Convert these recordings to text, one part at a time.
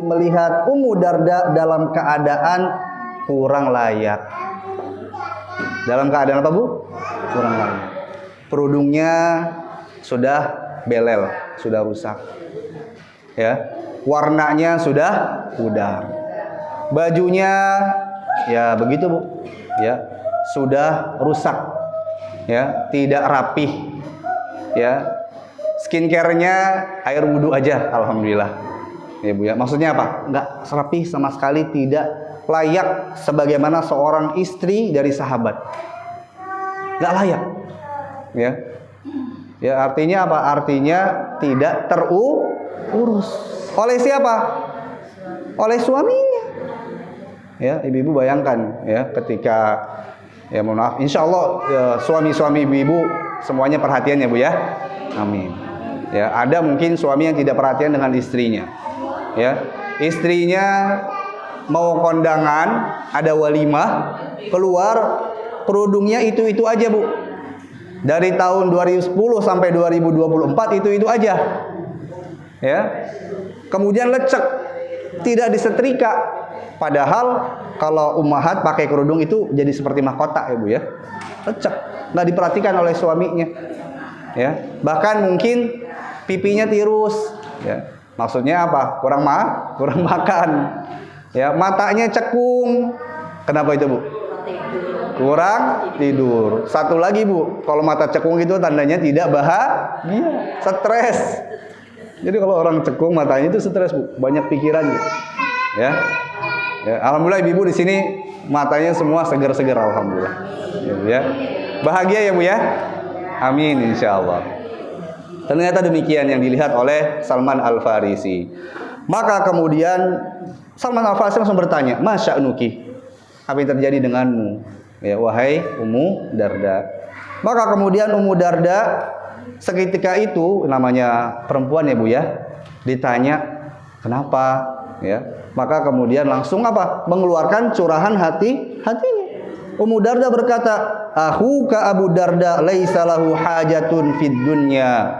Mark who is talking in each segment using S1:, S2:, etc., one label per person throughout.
S1: melihat Ummu Darda dalam keadaan kurang layak. Dalam keadaan apa, Bu? Kurang layak. Kerudungnya sudah belel, sudah rusak. Ya. Warnanya sudah pudar. Bajunya ya begitu, Bu. Ya, sudah rusak. Ya, tidak rapih. Ya. Skincare-nya air wudhu aja, alhamdulillah. Ya Bu ya, maksudnya apa? Nggak rapih sama sekali, tidak layak sebagaimana seorang istri dari sahabat. Nggak layak. Ya. Ya, artinya apa? Artinya tidak terurus. Oleh siapa? Oleh suaminya. Ya, ibu-ibu bayangkan ya, ketika ya mohon maaf, insya Allah ya, suami-suami ibu-ibu semuanya perhatian ya Bu ya. Amin. Ya, ada mungkin suami yang tidak perhatian dengan istrinya. Ya, istrinya mau kondangan, ada walimah, keluar kerudungnya itu aja, Bu. Dari tahun 2010 sampai 2024 itu aja. Ya. Kemudian lecek, tidak disetrika. Padahal kalau ummahat pakai kerudung itu jadi seperti mahkota ya, Bu ya. Lecek, nggak diperhatikan oleh suaminya. Ya. Bahkan mungkin pipinya tirus, ya. Maksudnya apa? Kurang makan. Ya, matanya cekung. Kenapa itu, Bu? Kurang tidur. Satu lagi, Bu, kalau mata cekung itu tandanya tidak bahagia, stres. Jadi kalau orang cekung matanya itu stres, Bu, banyak pikiran. Ya. Ya, alhamdulillah ibu di sini matanya semua segar-segar, alhamdulillah. Ya. Bahagia ya, Bu ya? Amin insyaallah. Ternyata demikian yang dilihat oleh Salman Al-Farisi. Maka kemudian Salman Al-Farisi langsung bertanya, "Masya nuki, apa yang terjadi denganmu? Ya, wahai Ummu Darda." Maka kemudian Ummu Darda seketika itu, namanya perempuan ya Bu ya, ditanya kenapa? Ya, maka kemudian langsung apa? Mengeluarkan curahan hatinya. Ummu Darda berkata, "Akhuka Abu Darda laisa lahu hajatun fid dunya."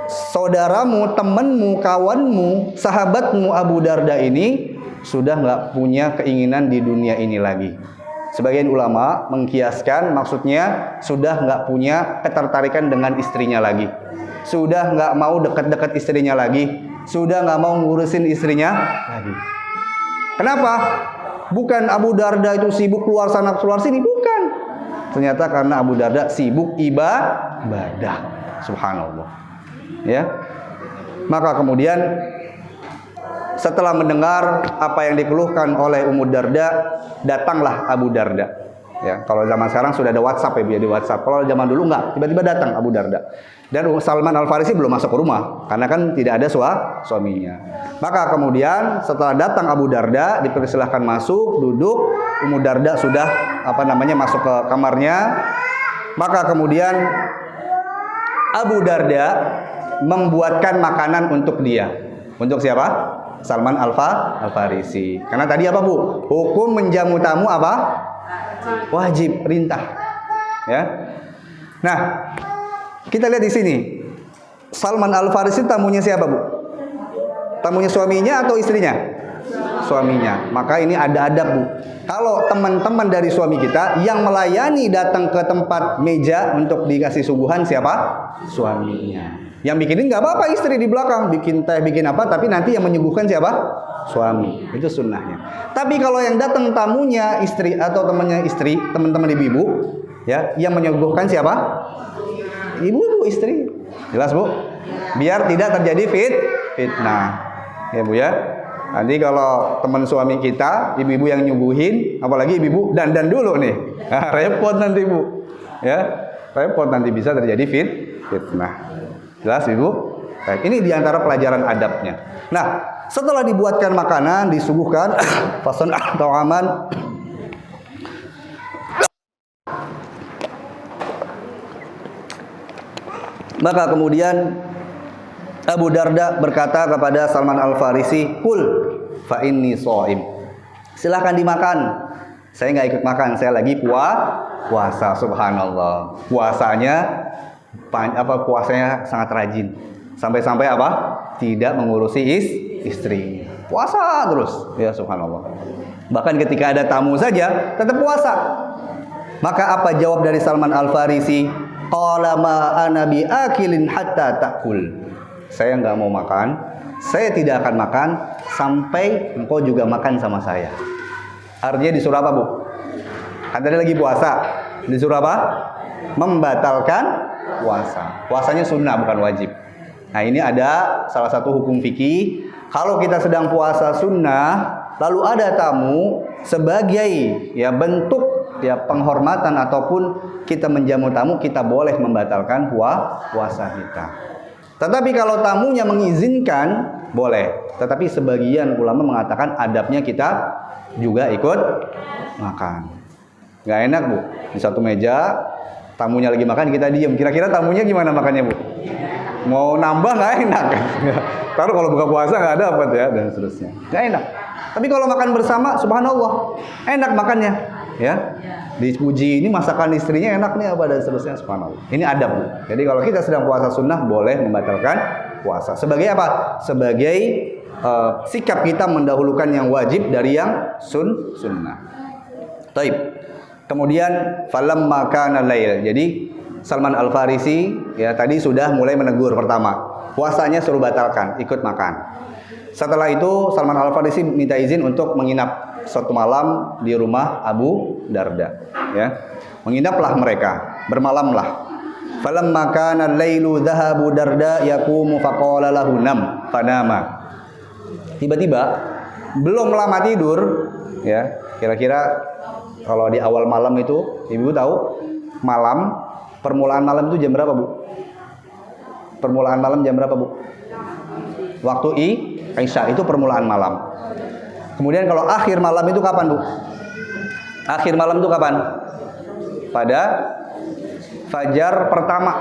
S1: Saudaramu, temanmu, kawanmu, sahabatmu Abu Darda ini sudah nggak punya keinginan di dunia ini lagi. Sebagian ulama mengkiaskan maksudnya sudah nggak punya ketertarikan dengan istrinya lagi. Sudah nggak mau dekat-dekat istrinya lagi. Sudah nggak mau ngurusin istrinya lagi. Kenapa? Bukan Abu Darda itu sibuk keluar sana keluar sini, bukan. Ternyata karena Abu Darda sibuk ibadah. Subhanallah. Ya. Maka kemudian setelah mendengar apa yang dikeluhkan oleh Ummu Darda, datanglah Abu Darda. Ya, kalau zaman sekarang sudah ada WhatsApp ya, di WhatsApp. Kalau zaman dulu enggak, tiba-tiba datang Abu Darda. Dan Salman Al-Farisi belum masuk ke rumah karena kan tidak ada suaminya. Maka kemudian setelah datang Abu Darda, dipersilahkan masuk, duduk. Ummu Darda sudah masuk ke kamarnya. Maka kemudian Abu Darda membuatkan makanan untuk dia. Untuk siapa? Salman Al-Farisi. Karena tadi apa, Bu? Hukum menjamu tamu apa? Wajib, perintah. Ya. Nah, kita lihat di sini. Salman Al-Farisi tamunya siapa, Bu? Tamunya suaminya atau istrinya? Suaminya. Maka ini ada adab, Bu. Kalau teman-teman dari suami kita yang melayani datang ke tempat meja untuk dikasih suguhan siapa? Suaminya. Yang bikinin nggak apa-apa, istri di belakang bikin teh, bikin apa, tapi nanti yang menyuguhkan siapa? Suami. Itu sunnahnya. Tapi kalau yang datang tamunya istri atau temannya istri, teman-teman ibu-ibu, ya, yang menyuguhkan siapa? Ibu-ibu, istri. Jelas, Bu? Biar tidak terjadi fitnah. Ya, Bu ya. Nanti kalau teman suami kita, ibu-ibu yang nyuguhin, apalagi ibu-ibu dandan dulu nih. Nah, repot nanti, Bu. Ya, repot nanti bisa terjadi fitnah. Jelas, Ibu? Baik, ini diantara pelajaran adabnya. Nah, setelah dibuatkan makanan, disuguhkan fason atau aman. Maka kemudian Abu Darda berkata kepada Salman Al-Farisi, "Kul fa inni shaim." Silakan dimakan. Saya nggak ikut makan, saya lagi puasa. Subhanallah. Puasanya sangat rajin. Sampai-sampai apa? Tidak mengurusi istri. Puasa terus, ya subhanallah. Bahkan ketika ada tamu saja tetap puasa. Maka apa jawab dari Salman Al-Farisi? Qala ma ana bi akilin hatta ta'kul. Saya nggak mau makan, saya tidak akan makan sampai engkau juga makan sama saya. Artinya disuruh apa, Bu? Kan tadi lagi puasa. Disuruh apa? Membatalkan puasa. Puasanya sunnah bukan wajib. Nah, ini ada salah satu hukum fikih. Kalau kita sedang puasa sunnah, lalu ada tamu, sebagai ya bentuk ya penghormatan ataupun kita menjamu tamu, kita boleh membatalkan puasa kita. Tetapi kalau tamunya mengizinkan, boleh. Tetapi sebagian ulama mengatakan adabnya kita juga ikut makan. Nggak enak, Bu. Di satu meja, tamunya lagi makan, kita diem. Kira-kira tamunya gimana makannya, Bu? Mau nambah nggak enak. Taruh kalau buka puasa nggak dapat ya, dan seterusnya. Nggak enak. Tapi kalau makan bersama, subhanallah, enak makannya. Ya, dipuji ini masakan istrinya enak nih apa dan seterusnya, subhanallah. Ini adab, Bu. Jadi kalau kita sedang puasa sunnah boleh membatalkan puasa. Sebagai apa? Sebagai sikap kita mendahulukan yang wajib dari yang sunnah. Taib. Kemudian falamma kana lail. Jadi Salman Al-Farisi ya tadi sudah mulai menegur pertama. Puasanya suruh batalkan, ikut makan. Setelah itu Salman Al-Farisi minta izin untuk menginap suatu malam di rumah Abu Darda, ya. Menginaplah mereka, bermalamlah. Falamma kana al-lailu dhahabu Darda yaqumu faqala lahu nam fanama. Tiba-tiba belum lama tidur, ya. Kira-kira kalau di awal malam itu, Ibu tahu malam, permulaan malam itu jam berapa, Bu? Permulaan malam jam berapa, Bu? Waktu Isya itu permulaan malam. Kemudian kalau akhir malam itu kapan, Bu? Akhir malam itu kapan? Pada fajar pertama.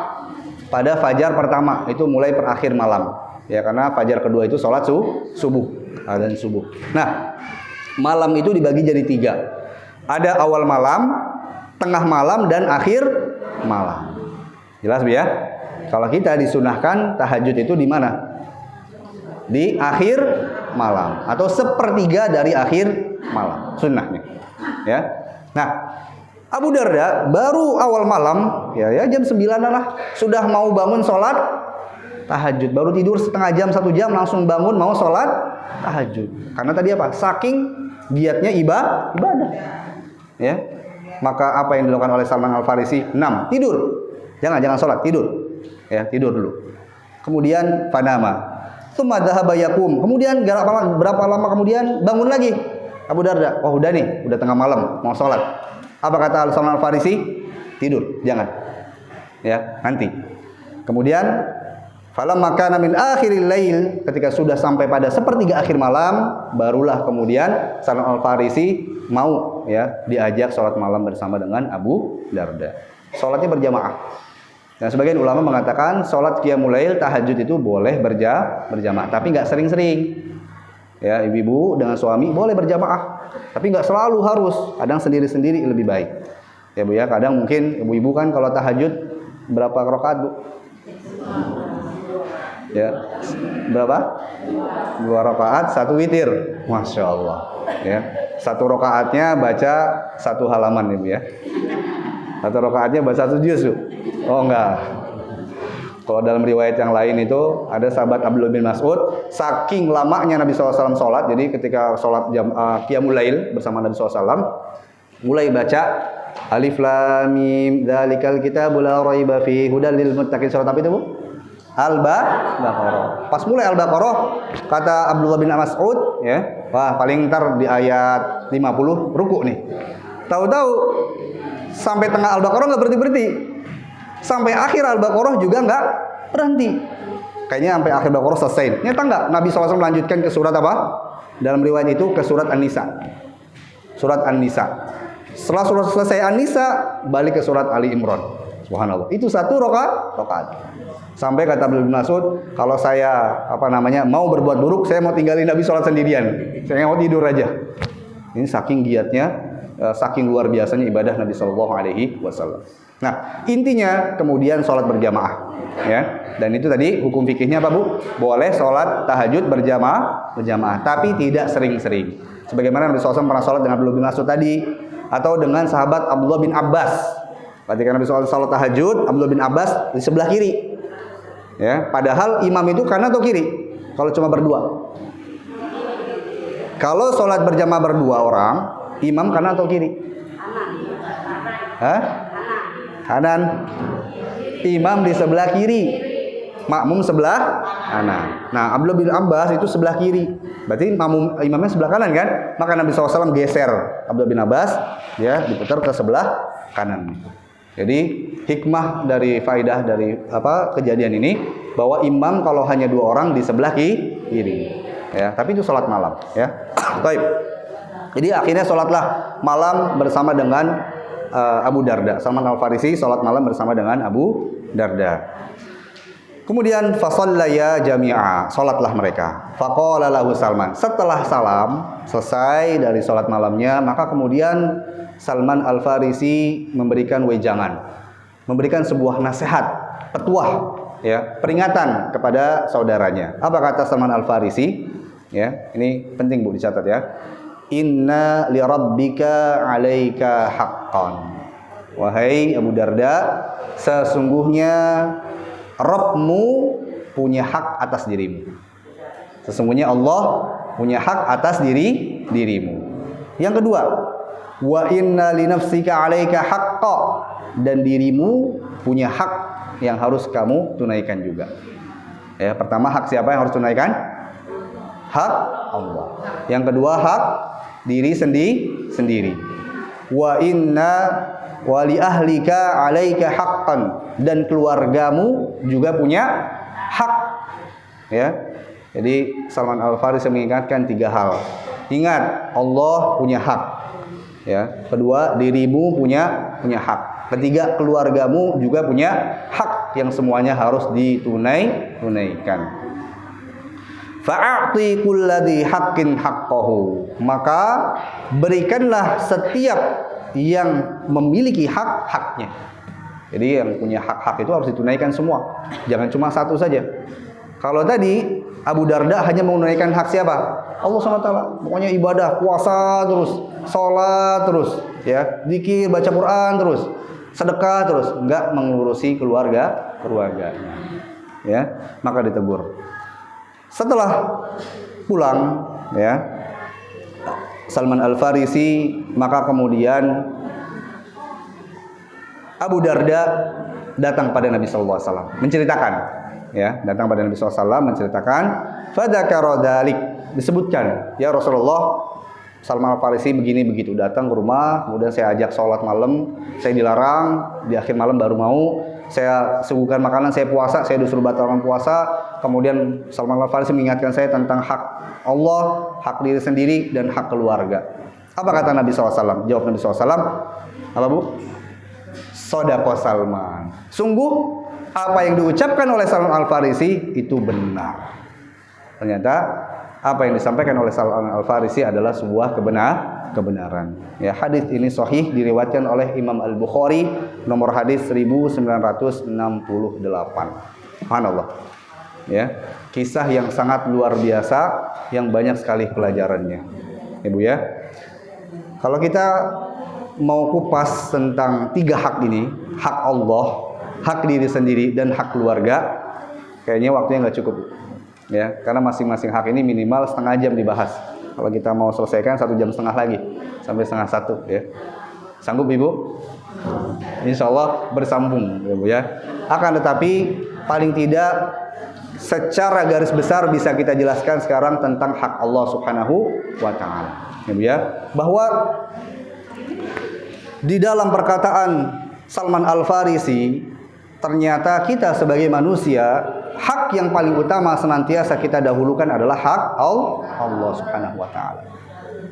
S1: Pada fajar pertama itu mulai akhir malam. Ya, karena fajar kedua itu sholat subuh, adzan subuh. Nah, malam itu dibagi jadi 3. Ada awal malam, tengah malam, dan akhir malam. Jelas, Bu ya? Kalau kita disunahkan tahajud itu di mana? Di akhir malam atau sepertiga dari akhir malam sunnahnya, ya. Nah, Abu Darda baru awal malam, ya jam 9 lah, sudah mau bangun sholat tahajud. Baru tidur setengah jam, 1 jam langsung bangun mau sholat tahajud. Karena tadi apa? Saking giatnya ibadah, ya. Maka apa yang dilakukan oleh Salman Al-Farisi? 6, tidur. Jangan sholat, tidur. Ya, tidur dulu. Kemudian fanama. Tsumma dhahaba yakum. Kemudian berapa lama kemudian bangun lagi Abu Darda. Oh, udah nih, udah tengah malam, mau sholat. Apa kata Salman Al-Farisi? Tidur, jangan. Ya, nanti. Kemudian falamma kana min akhiril lail, ketika sudah sampai pada sepertiga akhir malam, barulah kemudian Salman Al-Farisi mau ya diajak sholat malam bersama dengan Abu Darda. Sholatnya berjamaah. Dan sebagian ulama mengatakan sholat qiyamul lail tahajud itu boleh berjamaah, tapi nggak sering-sering. Ya, ibu-ibu dengan suami boleh berjamaah, tapi nggak selalu harus. Kadang sendiri-sendiri lebih baik. Ya, Bu ya, kadang mungkin ibu-ibu kan kalau tahajud berapa rakaat, Bu? Ya, berapa? 2 rakaat, 1 witir. Masya Allah. Ya, 1 rakaatnya baca 1 halaman, Ibu ya. 1 rakaatnya baca 1 juz, Bu. Oh enggak. Kalau dalam riwayat yang lain itu ada sahabat Abdullah bin Mas'ud, saking lamanya Nabi SAW sholat, jadi ketika sholat qiyamul lail bersama Nabi SAW, mulai baca Alif Lam Mim Dzalikal Kitabul La Raiba Fihi Hudal lil Muttaqin. Surat apa itu, Bu? Al-Baqarah. Pas mulai Al-Baqarah, kata Abdullah bin Mas'ud, ya, wah paling ntar di ayat 50 ruku nih. Tahu-tahu sampai tengah Al-Baqarah nggak berhenti. Sampai akhir Al-Baqarah juga nggak berhenti. Kayaknya sampai akhir Al-Baqarah selesai. Nyata nggak? Nabi SAW melanjutkan ke surat apa? Dalam riwayat itu ke surat An-Nisa. Surat An-Nisa. Setelah surat selesai An-Nisa, balik ke surat Ali Imran. Subhanallah. Itu 1 rakaat. Sampai kata Abdullah bin Mas'ud, kalau saya mau berbuat buruk, saya mau tinggalin Nabi sholat sendirian. Saya mau tidur aja. Ini saking giatnya, saking luar biasanya ibadah Nabi SAW. Nah, intinya kemudian sholat berjamaah, ya. Dan itu tadi hukum fikihnya apa, Bu? Boleh sholat tahajud berjamaah berjamaah, tapi tidak sering-sering. Sebagaimana Nabi SAW pernah sholat dengan Abdullah bin Mas'ud tadi, atau dengan sahabat Abdullah bin Abbas. Ketika Nabi SAW sholat tahajud, Abdullah bin Abbas di sebelah kiri. Ya, padahal imam itu kanan atau kiri? Kalau cuma berdua. Kalau sholat berjamaah berdua orang, imam kanan atau kiri? Hah? Kanan. Imam di sebelah kiri, makmum sebelah kanan. Nah, Abdullah bin Abbas itu sebelah kiri. Berarti imamnya sebelah kanan kan? Maka Nabi SAW geser Abdullah bin Abbas, ya, diputar ke sebelah kanan. Jadi hikmah dari faidah dari kejadian ini bahwa imam kalau hanya 2 orang di sebelah kiri, ya. Tapi itu sholat malam, ya. Baik. Jadi akhirnya sholatlah malam bersama dengan Abu Darda. Salman Al-Farisi sholat malam bersama dengan Abu Darda. Kemudian fasallaya jami'a, sholatlah mereka. Faqala lahu Salman. Setelah salam selesai dari sholat malamnya, maka kemudian Salman Al-Farisi memberikan wejangan, memberikan sebuah nasihat, petuah, ya, peringatan kepada saudaranya. Apa kata Salman Al-Farisi? Ya, ini penting Bu dicatat ya. Inna li rabbika 'alaika haqqan. Wahai Abu Darda, sesungguhnya Rabbmu punya hak atas dirimu. Sesungguhnya Allah punya hak atas dirimu. Yang kedua, wa inna li nafsika 'alaika haqqan, dan dirimu punya hak yang harus kamu tunaikan juga. Ya, pertama hak siapa yang harus tunaikan? Hak Allah. Yang kedua hak diri sendiri. Wa inna wa li ahlika 'alaika haqqan, dan keluargamu juga punya hak. Ya. Jadi Salman Al-Farisi mengingatkan 3 hal. Ingat, Allah punya hak. Ya. Kedua, dirimu punya hak. Ketiga, keluargamu juga punya hak yang semuanya harus ditunaikan. Fa'ati kulladzi haqqin haqqahu, maka berikanlah setiap yang memiliki hak-haknya. Jadi yang punya hak-hak itu harus ditunaikan semua, jangan cuma satu saja. Kalau tadi Abu Darda hanya menunaikan hak siapa? Allah SWT. Pokoknya ibadah, puasa terus, sholat terus, ya, zikir, baca Quran terus, sedekah terus, enggak mengurusi keluarganya. Ya, maka ditegur. Setelah pulang, ya, Salman Al-Farisi, maka kemudian Abu Darda datang pada Nabi SAW menceritakan, ya, datang pada Nabi SAW menceritakan, fadzakara dzalik, disebutkan, ya Rasulullah, Salman Al-Farisi begini begitu, datang ke rumah, kemudian saya ajak sholat malam, saya dilarang, di akhir malam baru mau, saya suguhkan makanan, saya puasa, saya disuruh batalkan puasa. Kemudian Salman Al-Farisi mengingatkan saya tentang hak Allah, hak diri sendiri, dan hak keluarga. Apa kata Nabi SAW? Jawab Nabi SAW, apa Bu? Sodaqo Salman. Sungguh apa yang diucapkan oleh Salman Al-Farisi itu benar. Ternyata apa yang disampaikan oleh Salman Al-Farisi adalah sebuah kebenaran. Ya, hadis ini sahih diriwayatkan oleh Imam Al-Bukhari, nomor hadis 1968. Subhanallah. Ya, kisah yang sangat luar biasa yang banyak sekali pelajarannya. Ibu ya. Kalau kita mau kupas tentang 3 hak ini, hak Allah, hak diri sendiri, dan hak keluarga, kayaknya waktunya nggak cukup. Ya, karena masing-masing hak ini minimal setengah jam dibahas. Kalau kita mau selesaikan 1,5 jam lagi, sampai 1,5 ya. Sanggup Ibu? Insya Allah bersambung, Ibu ya. Akan tetapi paling tidak secara garis besar bisa kita jelaskan sekarang tentang hak Allah Subhanahu wa Ta'ala. Ibu ya, bahwa di dalam perkataan Salman Al-Farisi, ternyata kita sebagai manusia, hak yang paling utama senantiasa kita dahulukan adalah hak Allah Subhanahu wa Ta'ala.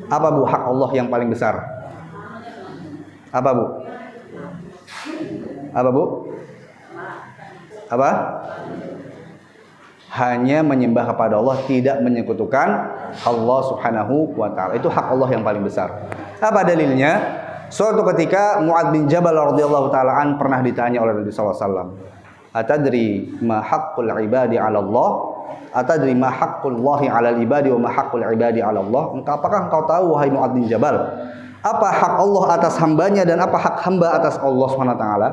S1: Apa Bu hak Allah yang paling besar? Apa Bu? Apa Bu? Apa? Hanya menyembah kepada Allah, tidak menyekutukan Allah Subhanahu wa Ta'ala. Itu hak Allah yang paling besar. Apa dalilnya? Suatu ketika Mu'adz bin Jabal radhiyallahu ta'ala pernah ditanya oleh Nabi SAW, atadri ma haqqul ibadi 'ala Allah? Atadri ma haqqullahi 'alal ibadi wa ma haqqul ibadi 'ala Allah? Apakah engkau tahu wahai Mu'adz bin Jabal, apa hak Allah atas hambanya dan apa hak hamba atas Allah Subhanahu wa taala?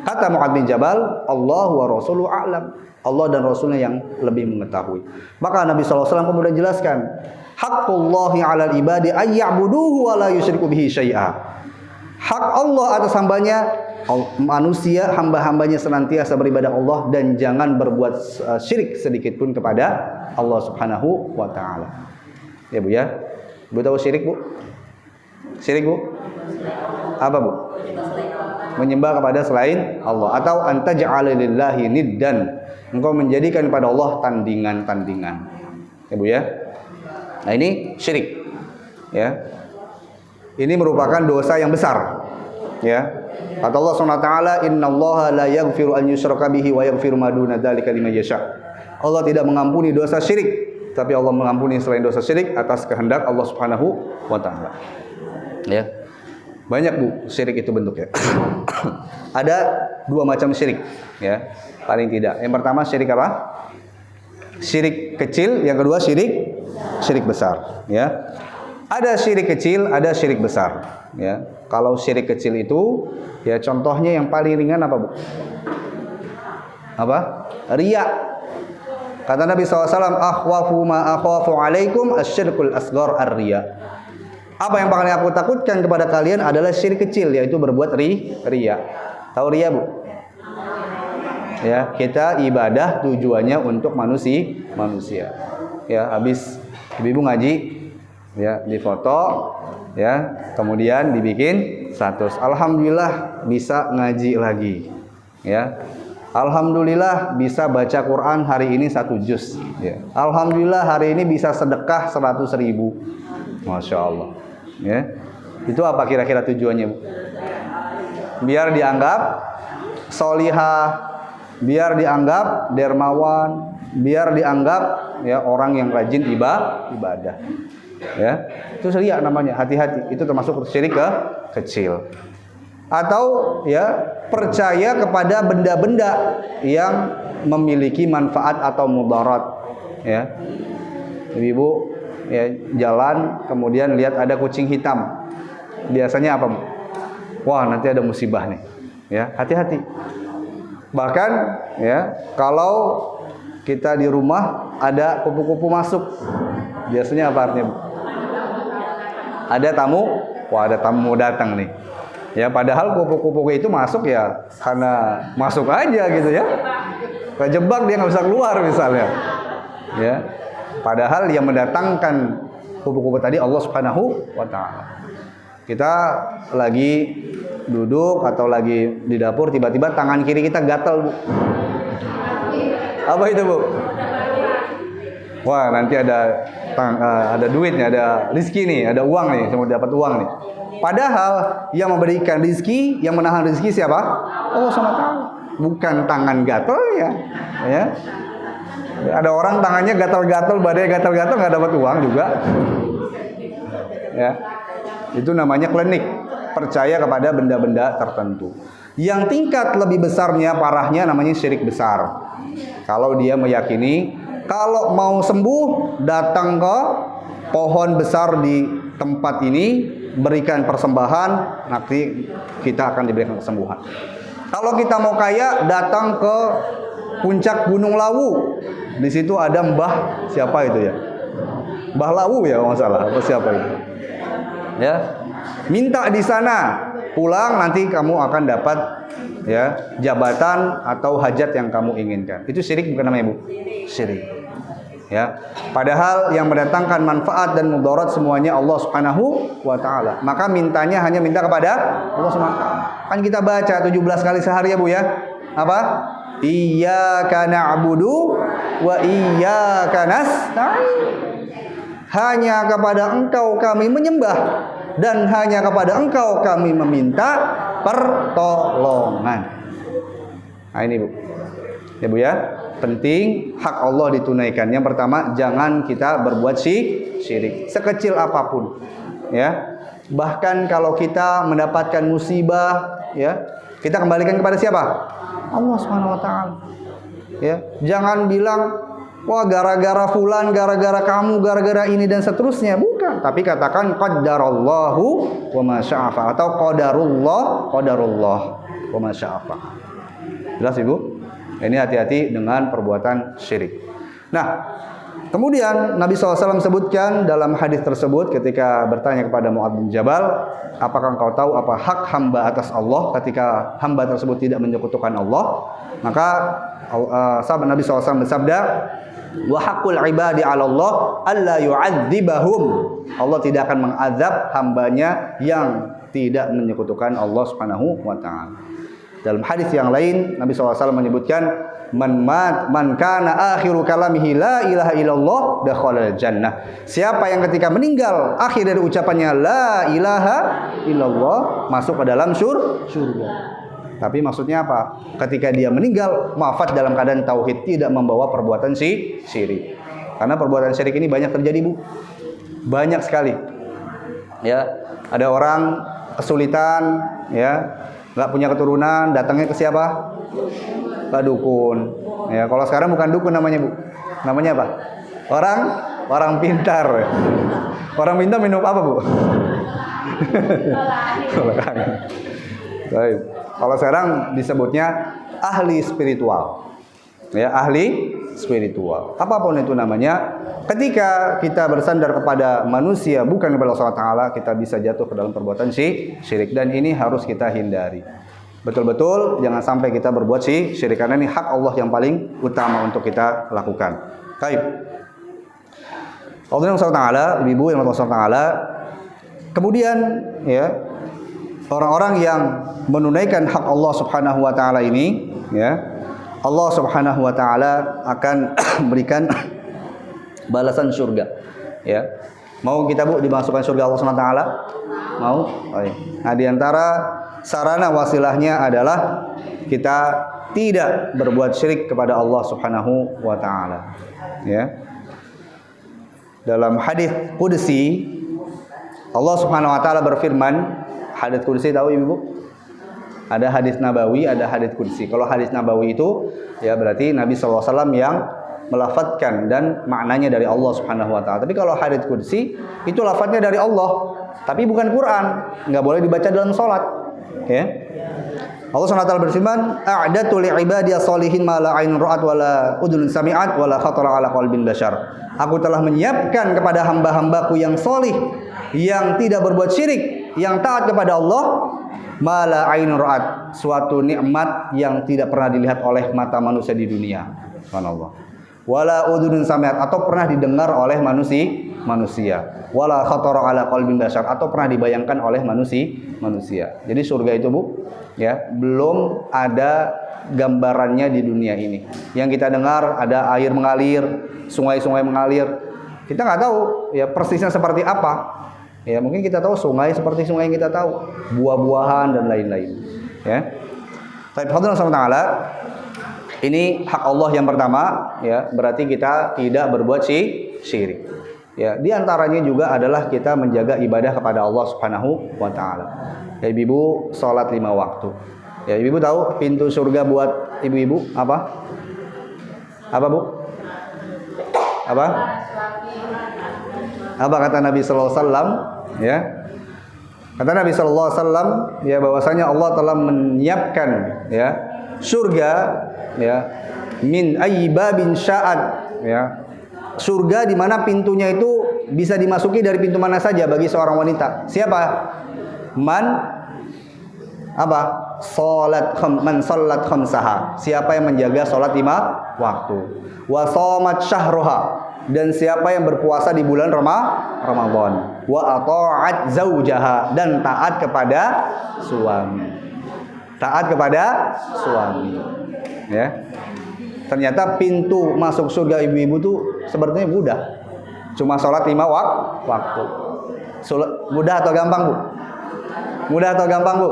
S1: Kata Mu'adz bin Jabal, Allah wa rasuluhu a'lam. Allah dan Rasulnya yang lebih mengetahui. Maka Nabi SAW kemudian jelaskan, haqqullahi 'alal ibadi ayya'buduhu wa la yusyriku bihi syai'a. Hak Allah atas hambanya, manusia hamba-hambanya senantiasa beribadah Allah dan jangan berbuat syirik sedikit pun kepada Allah Subhanahu wa taala. Ya Bu ya. Bu tahu syirik Bu? Syirik Bu? Apa Bu? Menyembah kepada selain Allah, atau antaj'ala lillahi niddan, engkau menjadikan kepada Allah tandingan-tandingan. Ya Bu ya. Nah ini syirik. Ya. Ini merupakan dosa yang besar. Ya. Kata Allah SWT, innallaha la yaghfiru an yushraka bihi wa yaghfiru ma duna dzalika liman yasha. Allah tidak mengampuni dosa syirik, tapi Allah mengampuni selain dosa syirik atas kehendak Allah Subhanahu wa taala. Ya. Banyak Bu syirik itu bentuknya. Ada dua macam syirik, ya. Paling tidak. Yang pertama syirik apa? Syirik kecil, yang kedua syirik besar, ya. Ada syirik kecil, ada syirik besar, ya. Kalau syirik kecil itu, ya contohnya yang paling ringan apa Bu? Apa? Riya. Kata Nabi SAW, akhwafu ma akhwafu alaikum asyirkul asghar ar-riya. Apa yang paling aku takutkan kepada kalian adalah syirik kecil, yaitu berbuat riya. Tahu riya Bu? Ya, kita ibadah tujuannya untuk manusia. Ya, habis ibu ngaji, ya, difoto, ya, kemudian dibikin status. Alhamdulillah bisa ngaji lagi. Ya. Alhamdulillah bisa baca Quran hari ini 1 juz. Ya. Alhamdulillah hari ini bisa sedekah 100.000. Masya Allah. Ya. Itu apa kira-kira tujuannya Bu? Biar dianggap solihah, biar dianggap dermawan, biar dianggap ya orang yang rajin ibadah. Ya, itu riya namanya. Hati-hati, itu termasuk syirik kecil. Atau ya percaya kepada benda-benda yang memiliki manfaat atau mudarat. Ya, ibu ya jalan kemudian lihat ada kucing hitam, biasanya apa Bu? Wah nanti ada musibah nih. Ya, hati-hati. Bahkan ya kalau kita di rumah ada kupu-kupu masuk, biasanya apa artinya Bu? Ada tamu, wah ada tamu datang nih. Ya padahal kupu-kupu itu masuk ya karena masuk aja gitu ya. Kejebak dia nggak bisa keluar misalnya. Ya. Padahal yang mendatangkan kupu-kupu tadi Allah Subhanahu wa taala. Kita lagi duduk atau lagi di dapur, tiba-tiba tangan kiri kita gatal Bu. Apa itu Bu? Wah nanti ada duitnya, ada rezeki nih, ada uang nih, saya mau dapat uang nih. Padahal yang memberikan rezeki, yang menahan rezeki siapa? Allah SWT. Bukan tangan gatal ya. Ada orang tangannya gatal-gatal, badannya gatal-gatal nggak dapat uang juga. Ya. Itu namanya klinik, percaya kepada benda-benda tertentu. Yang tingkat lebih besarnya, parahnya namanya syirik besar. Kalau dia meyakini kalau mau sembuh datang ke pohon besar di tempat ini, berikan persembahan, nanti kita akan diberikan kesembuhan. Kalau kita mau kaya datang ke puncak Gunung Lawu. Di situ ada Mbah siapa itu ya? Mbah Lawu ya kalau nggak salah, apa siapa itu? Ya, minta di sana, pulang nanti kamu akan dapat ya jabatan atau hajat yang kamu inginkan. Itu syirik bukan namanya Bu? Syirik. Ya, padahal yang mendatangkan manfaat dan mudarat semuanya Allah Subhanahu wa taala. Maka mintanya hanya minta kepada Allah Subhanahu wa taala. Kan kita baca 17 kali sehari ya Bu ya. Apa? Iyyaka na'budu wa iyyaka nasta'in. Hanya kepada Engkau kami menyembah dan hanya kepada Engkau kami meminta pertolongan. Nah ini Bu. Ya Bu ya. Penting hak Allah ditunaikan. Yang pertama, jangan kita berbuat syirik sekecil apapun. Ya. Bahkan kalau kita mendapatkan musibah, ya, kita kembalikan kepada siapa? Allah Subhanahu wa taala. Ya, jangan bilang wah gara-gara fulan, gara-gara kamu, gara-gara ini dan seterusnya. Bukan. Tapi katakan qaddarallahu wa ma syaa fa'al atau qadarullah wa ma syaa fa'al. Jelas Ibu? Ini hati-hati dengan perbuatan syirik. Nah, kemudian Nabi SAW sebutkan dalam hadis tersebut ketika bertanya kepada Mu'adz bin Jabal, apakah engkau tahu apa hak hamba atas Allah ketika hamba tersebut tidak menyekutukan Allah? Maka sahabat Nabi SAW bersabda, wa haqqul ibadi 'ala Allah alla yu'adzibahum. Allah tidak akan mengazab hambanya yang tidak menyekutukan Allah Subhanahu wa taala. Dalam hadis yang lain Nabi SAW menyebutkan man kana akhiru kalamihi la ilaha illallah dakhala jannah. Siapa yang ketika meninggal akhir dari ucapannya la ilaha illallah masuk ke dalam surga. Tapi maksudnya apa? Ketika dia meninggal wafat dalam keadaan tauhid, tidak membawa perbuatan syirik. Karena perbuatan syirik ini banyak terjadi, Bu. Banyak sekali. Ya, ada orang kesulitan, ya, nggak punya keturunan, datangnya ke siapa? Ke dukun. Ya, kalau sekarang bukan dukun namanya, Bu. Namanya apa? Orang pintar. Orang pintar minum apa, Bu? Baik. Kalau sekarang disebutnya ahli spiritual. Ya, ahli spiritual. Apapun itu namanya, ketika kita bersandar kepada manusia bukan kepada Allah Subhanahu wa taala, kita bisa jatuh ke dalam perbuatan syirik dan ini harus kita hindari. Betul-betul jangan sampai kita berbuat syirik karena ini hak Allah yang paling utama untuk kita lakukan. Baik. Allah Subhanahu wa taala, ibu yang Allah Subhanahu wa taala, kemudian ya orang-orang yang menunaikan hak Allah Subhanahu wa taala ini, ya, Allah Subhanahu wa taala akan berikan balasan surga, ya. Mau kita, Bu, dimasukkan surga Allah Subhanahu wa taala? Mau? Oh, iya. Nah, di antara sarana wasilahnya adalah kita tidak berbuat syirik kepada Allah Subhanahu wa taala, ya. Dalam hadis qudsi Allah Subhanahu wa taala berfirman, hadis qudsi tahu Ibu? Ada hadis nabawi, ada hadis qudsi. Kalau hadis nabawi itu ya berarti Nabi SAW yang melafadzkan dan maknanya dari Allah Subhanahu wa taala. Tapi kalau hadis qudsi itu lafadznya dari Allah, tapi bukan Quran, enggak boleh dibaca dalam salat, ya. Allah Subhanahu wa taala berfirman, "A'datu li ibadiyas sholihin ma la 'ainun ra'at wa la udhunun sami'at wa la khatara 'ala qalbin bashar." Aku telah menyiapkan kepada hamba-hambaku yang solih, yang tidak berbuat syirik, yang taat kepada Allah, mala ainun ra'at, suatu nikmat yang tidak pernah dilihat oleh mata manusia di dunia. Subhanallah. Wala udhunun sami'at, atau pernah didengar oleh manusia. Wala khatara ala qalbin bashar, atau pernah dibayangkan oleh manusia. Jadi surga itu, Bu, ya, belum ada gambarannya di dunia ini. Yang kita dengar ada air mengalir, sungai-sungai mengalir. Kita nggak tahu ya persisnya seperti apa. Ya, mungkin kita tahu sungai seperti sungai yang kita tahu, buah-buahan dan lain-lain. Ya. Tapi Fadlullah SWT, ini hak Allah yang pertama, ya, berarti kita tidak berbuat syirik. Ya, di antaranya juga adalah kita menjaga ibadah kepada Allah Subhanahu wa taala. Ya, ibu-ibu salat 5 waktu. Ya, ibu-ibu tahu pintu surga buat ibu-ibu apa? Apa, Bu? Apa? Apa kata Nabi sallallahu alaihi wasallam? Ya. Kata Nabi sallallahu alaihi wasallam, ya, bahwasanya Allah telah menyiapkan, ya, surga, ya, min ayyi babin sya'at, ya. Surga di mana pintunya itu bisa dimasuki dari pintu mana saja bagi seorang wanita. Siapa? Man apa? Man salat khamsaha. Siapa yang menjaga salat 5 waktu. Wa shamat syahruha, dan siapa yang berpuasa di bulan Ramadan. Wa ata'at zaujaha, dan taat kepada suami. Taat kepada suami. Ya. Ternyata pintu masuk surga ibu-ibu tuh sebenarnya mudah. Cuma sholat 5 waktu. Mudah atau gampang, Bu? Mudah atau gampang, Bu?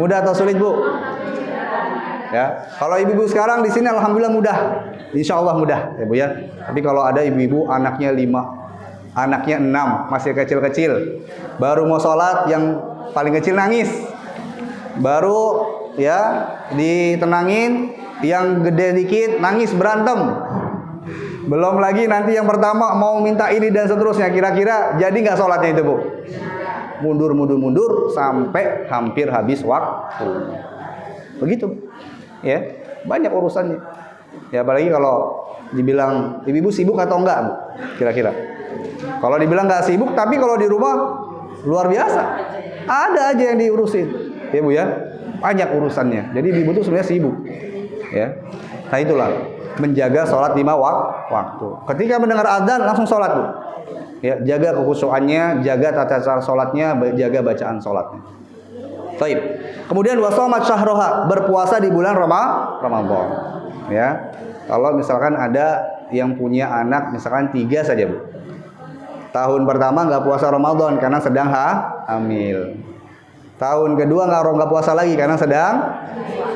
S1: Mudah atau sulit, Bu? Ya. Kalau ibu-ibu sekarang di sini alhamdulillah mudah. Insya Allah mudah, ya, Bu, ya. Tapi kalau ada ibu-ibu anaknya 5, anaknya 6, masih kecil-kecil, baru mau sholat yang paling kecil nangis, baru ya ditenangin, yang gede dikit nangis berantem, Belum lagi nanti yang pertama mau minta ini dan seterusnya. Kira-kira jadi nggak sholatnya itu, Bu? Mundur sampai hampir habis waktu. Begitu, ya, banyak urusannya. Ya apalagi kalau dibilang ibu sibuk atau enggak, Bu? Kira-kira. Kalau dibilang nggak sibuk, tapi kalau di rumah luar biasa. Ada aja yang diurusin, ya Bu ya. Banyak urusannya. Jadi ibu itu sebenarnya sibuk, ya. Nah itulah menjaga sholat 5 waktu. Ketika mendengar adzan langsung sholat, Bu. Ya, jaga kekhusyuannya, jaga tata cara sholatnya, jaga bacaan sholatnya. Baik. Kemudian wasomat syahroha, berpuasa di bulan Ramadan. Ya, kalau misalkan ada yang punya anak misalkan 3 saja, Bu. Tahun pertama nggak puasa Ramadan karena sedang hamil. Tahun kedua nggak puasa lagi karena sedang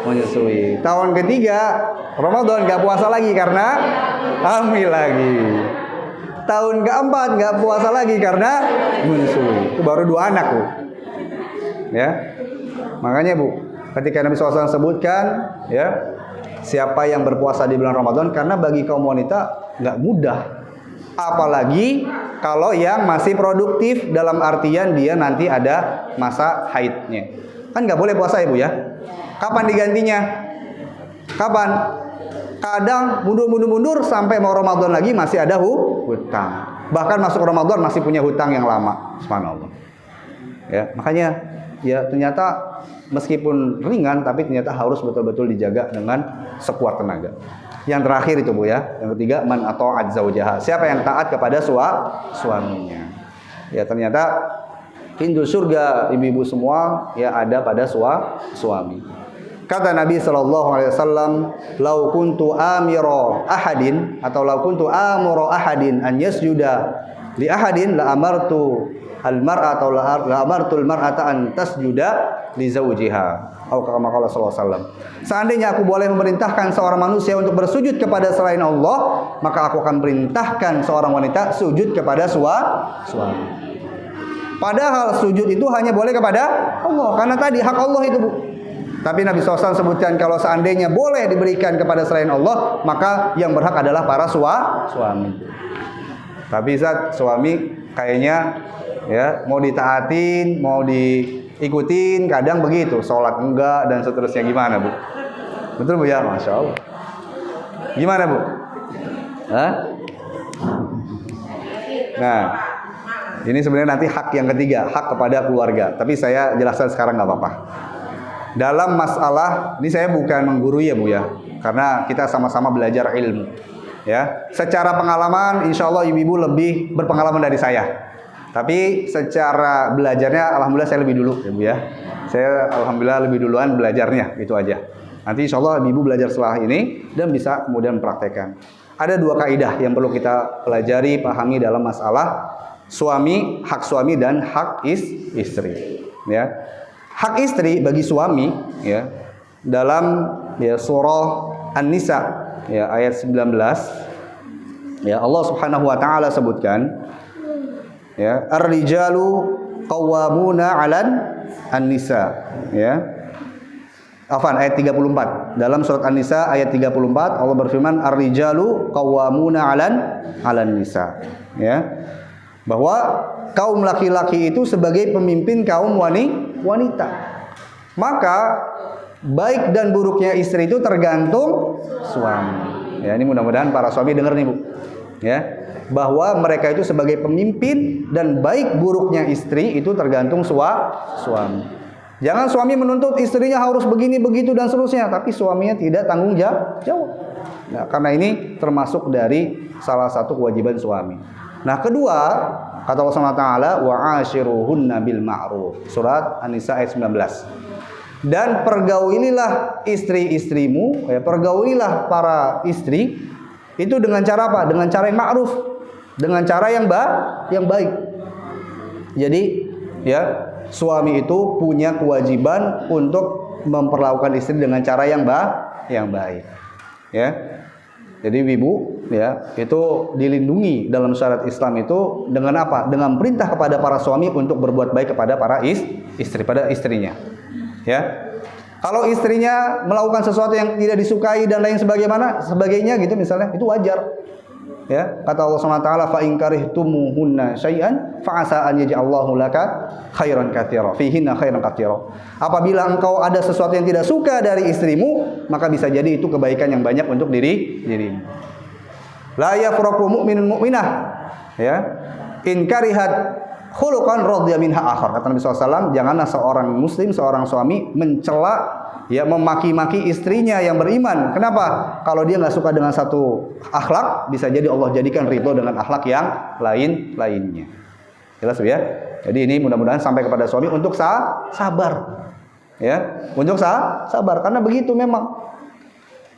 S1: menyusui. Tahun ketiga Ramadan nggak puasa lagi karena hamil lagi. Tahun keempat nggak puasa lagi karena menyusui. Itu baru 2 anak, Bu. Ya, makanya Bu, ketika Nabi SAW sebutkan, ya, siapa yang berpuasa di bulan Ramadan, karena bagi kaum wanita nggak mudah. Apalagi kalau yang masih produktif, dalam artian dia nanti ada masa haidnya. Kan nggak boleh puasa, Ibu ya. Kapan digantinya? Kapan? Kadang mundur sampai mau Ramadan lagi masih ada hutang. Bahkan masuk Ramadan masih punya hutang yang lama. Subhanallah. Ya, makanya ya ternyata meskipun ringan tapi ternyata harus betul-betul dijaga dengan sekuat tenaga. Yang terakhir itu, Bu ya. Yang ketiga, man ata'at zaujaha. Siapa yang taat kepada suaminya. Ya ternyata pintu surga ibu-ibu semua ya ada pada suami. Kata Nabi SAW, "Lau kuntu amiro ahadin atau lau kuntu amuro ahadin an yasjuda li ahadin la amartu al-mar'a atau la amartul mar'ata an tasjuda li zawjiha." Atau kama qala sallallahu alaihi wasallam. Seandainya aku boleh memerintahkan seorang manusia untuk bersujud kepada selain Allah, maka aku akan perintahkan seorang wanita sujud kepada suami. Padahal sujud itu hanya boleh kepada Allah, karena tadi hak Allah itu, Bu. Tapi Nabi SAW sebutkan kalau seandainya boleh diberikan kepada selain Allah, maka yang berhak adalah para suami. Tapi Zat, suami kayaknya ya mau ditaatin, mau diikutin, kadang begitu, sholat enggak dan seterusnya. Gimana, Bu? Betul, Bu ya? Masya Allah. Gimana, Bu? Hah? Nah, ini sebenarnya nanti hak yang ketiga, hak kepada keluarga. Tapi saya jelaskan sekarang nggak apa-apa. Dalam masalah ini saya bukan menggurui ya, Bu ya, karena kita sama-sama belajar ilmu. Ya, secara pengalaman, insya Allah ibu-ibu lebih berpengalaman dari saya. Tapi secara belajarnya, alhamdulillah saya lebih dulu, ya Bu ya. Saya alhamdulillah lebih duluan belajarnya, itu aja. Nanti insya Allah ibu belajar setelah ini dan bisa kemudian mempraktekkan. Ada 2 kaidah yang perlu kita pelajari, pahami dalam masalah suami, hak suami dan hak istri. Ya. Hak istri bagi suami ya dalam ya surah An-Nisa ya ayat 19 ya Allah Subhanahu wa taala sebutkan ya ar-rijalu qawwamuna 'alan an-nisa ya. Afwan, ayat 34. Dalam surat An-Nisa ayat 34 Allah berfirman ar-rijalu qawwamuna 'alan nisa ya. Bahwa kaum laki-laki itu sebagai pemimpin kaum wanita. Maka baik dan buruknya istri itu tergantung suami. Ya, ini mudah-mudahan para suami dengar nih, Bu. Ya, bahwa mereka itu sebagai pemimpin dan baik buruknya istri itu tergantung suami. Jangan suami menuntut istrinya harus begini begitu dan seterusnya, tapi suaminya tidak tanggung jawab. Nah, karena ini termasuk dari salah satu kewajiban suami. Nah, kedua, kata Allah Subhanahu wa taala, wa ashiruhunna bil ma'ruf. Surat An-Nisa ayat 19. Dan pergaulilah istri-istrimu, ya, pergaulilah para istri itu dengan cara apa? Dengan cara yang ma'ruf, dengan cara yang baik. Jadi, ya, suami itu punya kewajiban untuk memperlakukan istri dengan cara yang baik. Ya. Jadi ibu ya itu dilindungi dalam syariat Islam itu dengan apa? Dengan perintah kepada para suami untuk berbuat baik kepada para istri, pada istrinya. Ya. Kalau istrinya melakukan sesuatu yang tidak disukai dan lain sebagainya gitu misalnya, itu wajar. Ya, kata Allah Subhanahu wa taala, "Fa in karihtumuhunna syai'an fa asa an yaj'alallahu laka khairan katsira." Fihinna khairan katsira. Apabila engkau ada sesuatu yang tidak suka dari istrimu, maka bisa jadi itu kebaikan yang banyak untuk dirimu. La yafraqu mu'minun mu'minah, ya. In karihat khuluqan radhiya minha akhar. Kata Nabi SAW, janganlah seorang muslim, seorang suami mencela, ya, memaki-maki istrinya yang beriman. Kenapa? Kalau dia nggak suka dengan satu akhlak, bisa jadi Allah jadikan ridho dengan akhlak yang lainnya. Jelas ya? Jadi ini mudah-mudahan sampai kepada suami untuk sabar. Ya, untuk sabar karena begitu memang.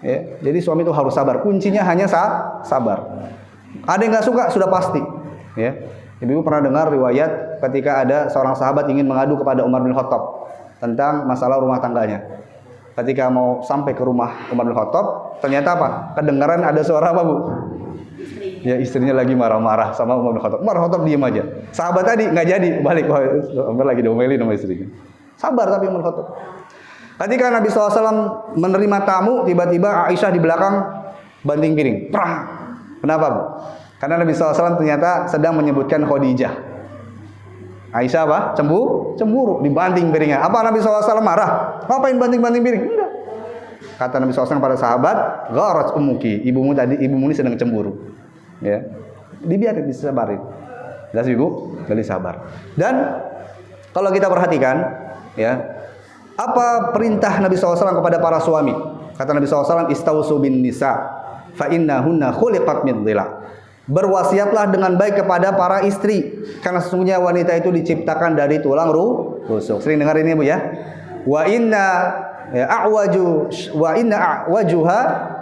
S1: Ya, jadi suami itu harus sabar. Kuncinya hanya sabar. Ada yang nggak suka sudah pasti. Ya. Ibu pernah dengar riwayat ketika ada seorang sahabat ingin mengadu kepada Umar bin Khattab tentang masalah rumah tangganya. Ketika mau sampai ke rumah Umar bin Khattab, ternyata apa? Kedengaran ada suara apa, Bu? Ya, istrinya lagi marah-marah sama Umar bin Khattab. Umar bin Khattab diam aja. Sahabat tadi nggak jadi, balik. Umar lagi diomelin sama istrinya. Sabar tapi Umar bin Khattab. Ketika Nabi SAW menerima tamu, tiba-tiba Aisyah di belakang banting piring. Prang. Kenapa, Bu? Karena Nabi SAW ternyata sedang menyebutkan Khadijah. Aisyah apa? Cemburu, dibanting piringnya. Apa Nabi SAW marah? Ngapain banting-banting piring? Enggak. Kata Nabi SAW pada sahabat, gharat ummuki, ibumu ini sedang cemburu. Ya. Dibiarin, disabarin. Jelas Ibu? Jadi sabar. Dan kalau kita perhatikan, ya, apa perintah Nabi SAW kepada para suami? Kata Nabi SAW, istausu bin nisa, fa innahunna khuliqat min dhila. Berwasiatlah dengan baik kepada para istri, karena sesungguhnya wanita itu diciptakan dari tulang rusuk. Sering dengar ini, Bu, ya? Wa inna a'wajuha,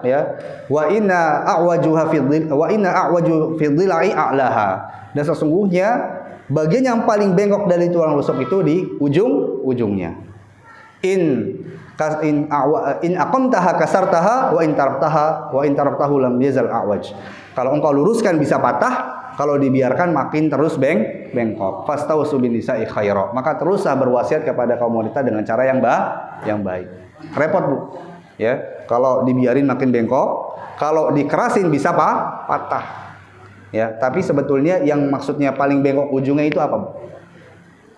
S1: ya, wa inna a'waju fi dhilai a'laha. Dan sesungguhnya bagian yang paling bengkok dari tulang rusuk itu di ujungnya. In aqamtaha kasartaha wa in taraktahu lam yazal a'waj. Kalau engkau luruskan bisa patah, kalau dibiarkan makin terus bengkok. Fastausu bin nisa'i khaira. Maka teruslah berwasiat kepada kaum wanita dengan cara yang baik. Repot, Bu. Ya, kalau dibiarin makin bengkok, kalau dikerasin bisa patah. Ya, tapi sebetulnya yang maksudnya paling bengkok ujungnya itu apa, Bu?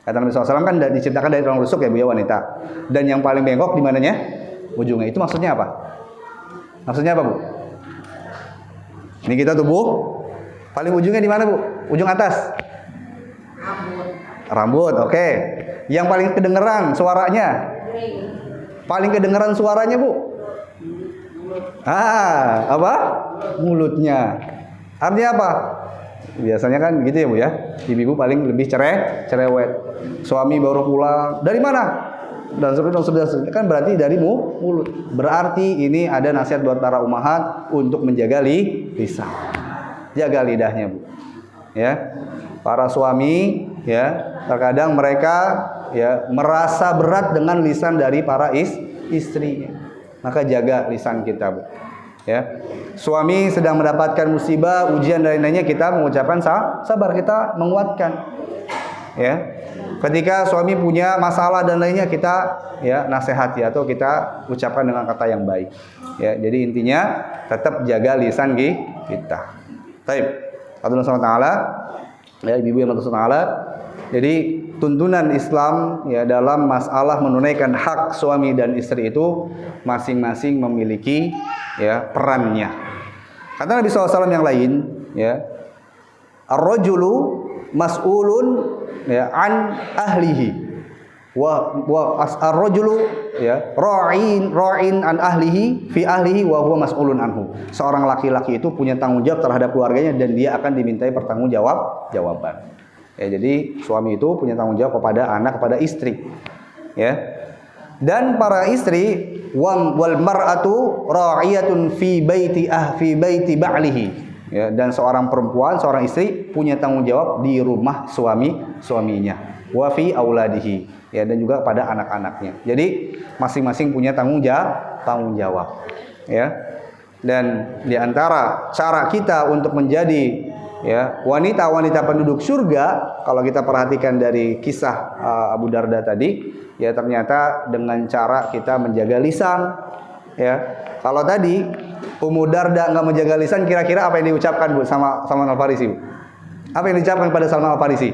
S1: Kata Nabi SAW kan diciptakan dari tulang rusuk, ya, Bu, ya, wanita. Dan yang paling bengkok di mananya? Ujungnya. Itu maksudnya apa? Maksudnya apa, Bu? Ini kita tubuh. Paling ujungnya di mana, Bu? Ujung atas. Rambut, oke. Yang paling kedengeran suaranya? Paling kedengeran suaranya, Bu? Apa? Mulutnya. Artinya apa? Biasanya kan gitu ya, Bu, ya. Ibu paling lebih cerewet. Suami baru pulang. Dari mana? Dan seterusnya. Kan berarti dari mulut. Berarti ini ada nasihat buat para ummahat untuk menjaga lisan. Jaga lidahnya, Bu. Ya. Para suami, ya, terkadang mereka, ya, merasa berat dengan lisan dari para istrinya. Maka jaga lisan kita, Bu. Ya. Suami sedang mendapatkan musibah, ujian dan lain-lainnya, kita mengucapkan sabar, kita menguatkan. Ya. Ketika suami punya masalah dan lainnya, kita, ya, nasihati atau kita ucapkan dengan kata yang baik. Ya, jadi intinya tetap jaga lisan kita. Baik. Allah Taala, ya, ibu yang Allah Taala. Jadi tuntunan Islam, ya, dalam masalah menunaikan hak suami dan istri itu masing-masing memiliki, ya, perannya. Kata Nabi SAW yang lain, ya, ar-rajulu mas'ulun, ya, an ahlihi wa ar-rajulu, ya, ra'in an ahlihi fi ahlihi wa huwa mas'ulun anhu. Seorang laki-laki itu punya tanggung jawab terhadap keluarganya dan dia akan dimintai pertanggungjawaban. Ya, jadi suami itu punya tanggung jawab kepada anak, kepada istri. Ya. Dan para istri, wal mar'atu ra'iyatun fi baiti ba'lihi. Ya, dan seorang perempuan, seorang istri punya tanggung jawab di rumah suaminya. Wa fi auladihi, ya, dan juga pada anak-anaknya. Jadi masing-masing punya tanggung jawab. Ya. Dan di antara cara kita untuk menjadi, ya, wanita-wanita penduduk surga, kalau kita perhatikan dari kisah Abu Darda tadi, ya, ternyata dengan cara kita menjaga lisan, Ya. Kalau tadi Ummu Darda nggak menjaga lisan, kira-kira apa yang diucapkan Bu sama Salman Al-Farisi, Bu? Apa yang diucapkan pada Salman Al-Farisi?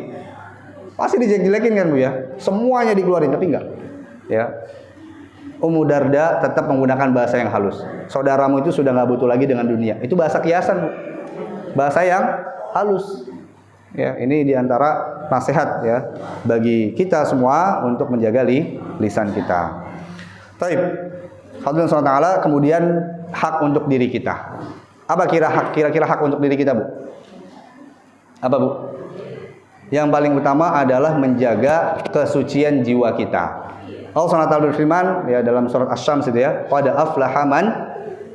S1: Pasti dijelek-jelekin kan Bu ya? Semuanya dikeluarin, tapi enggak. Ya. Ummu Darda tetap menggunakan bahasa yang halus. Saudaramu itu sudah nggak butuh lagi dengan dunia. Itu bahasa kiasan, Bu. Bahasa yang halus. Ya, ini diantara nasihat ya bagi kita semua untuk menjaga lisan kita. Taib. Hadirin subhanahu wa ta'ala, kemudian hak untuk diri kita. Apa kira-kira hak untuk diri kita, Bu? Apa, Bu? Yang paling utama adalah menjaga kesucian jiwa kita. Allah Subhanahu wa ta'ala berfirman ya dalam surat Asy-Syams itu ya, qad aflaha man